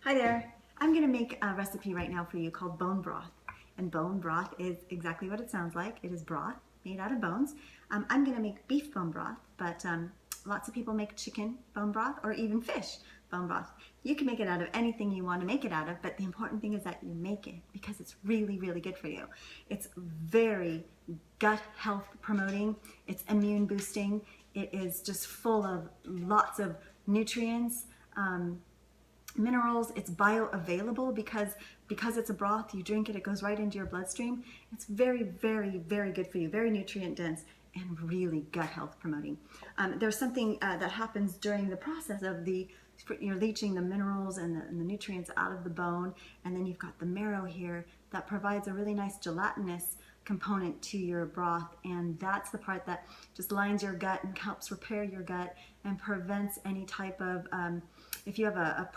Hi there. I'm going to make a recipe right now for you called bone broth. And bone broth is exactly what it sounds like. It is broth made out of bones. I'm going to make beef bone broth, but lots of people make chicken bone broth or even fish bone broth. You can make it out of anything you want to make it out of, but the important thing is that you make it because it's really, really good for you. It's very gut health promoting. It's immune boosting. It is just full of lots of nutrients. Minerals. It's bioavailable because it's a broth. You drink it, it goes right into your bloodstream. It's very, very, very good for you, very nutrient dense and really gut health promoting. There's something that happens during the process of you're leaching the minerals and the nutrients out of the bone, and then you've got the marrow here that provides a really nice gelatinous component to your broth, and that's the part that just lines your gut and helps repair your gut and prevents any type of if you have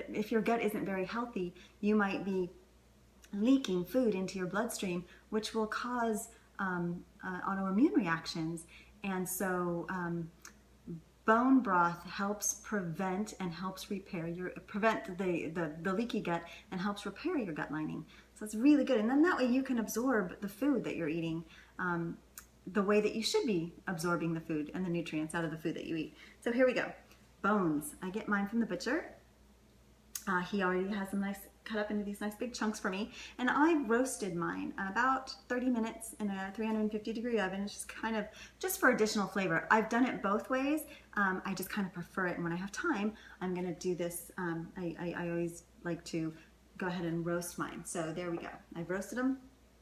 if your gut isn't very healthy, you might be leaking food into your bloodstream, which will cause autoimmune reactions. And so bone broth helps prevent and helps repair the leaky gut and helps repair your gut lining. So it's really good. And then that way you can absorb the food that you're eating the way that you should be absorbing the food and the nutrients out of the food that you eat. So here we go. Bones. I get mine from the butcher. He already has them nice cut up into these nice big chunks for me, and I roasted mine about 30 minutes in a 350-degree oven. It's just for additional flavor. I've done it both ways. I just kind of prefer it, and when I have time, I'm going to do this. I always like to go ahead and roast mine. So there we go. I've roasted them,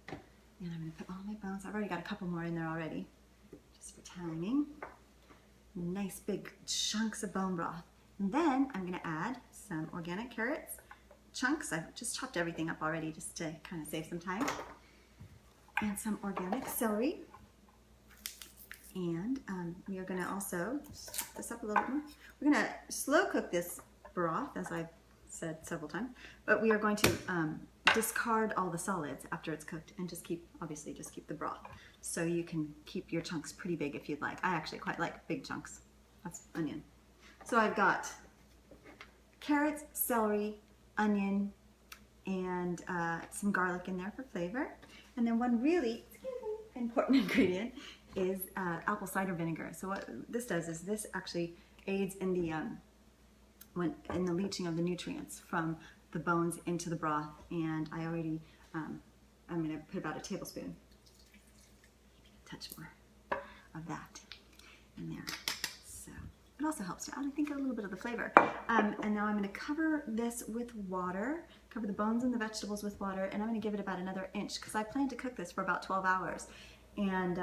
and I'm going to put all my bones. I've already got a couple more in there already, just for timing. Nice big chunks of bone broth. And then I'm going to add some organic carrots chunks. I've just chopped everything up already just to kind of save some time. And some organic celery. And we are going to also chop this up a little bit more. We're going to slow cook this broth, as I've said several times, but we are going to discard all the solids after it's cooked and obviously just keep the broth. So you can keep your chunks pretty big if you'd like. I actually quite like big chunks. That's onion. So I've got carrots, celery, onion, and some garlic in there for flavor. And then one really important ingredient is apple cider vinegar. So what this does is this actually aids in the leaching of the nutrients from the bones into the broth. And I already, I'm going to put about a tablespoon, maybe a touch more of that in there. So it also helps to add, I think, a little bit of the flavor. And now I'm going to cover this with water, cover the bones and the vegetables with water, and I'm going to give it about another inch because I plan to cook this for about 12 hours. And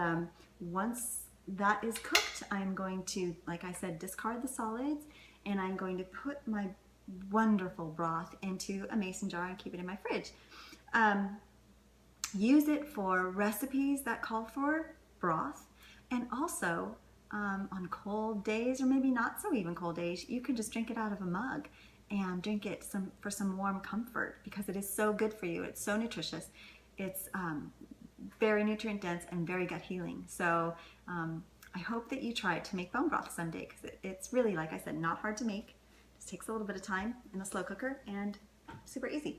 once that is cooked, I'm going to, like I said, discard the solids, and I'm going to put my wonderful broth into a mason jar and keep it in my fridge. Use it for recipes that call for broth, and also on cold days, or maybe not so even cold days, you can just drink it out of a mug and drink it for some warm comfort because it is so good for you. It's so nutritious. It's very nutrient dense and very gut healing. So I hope that you try to make bone broth someday because it's really, like I said, not hard to make. Just takes a little bit of time in a slow cooker and super easy.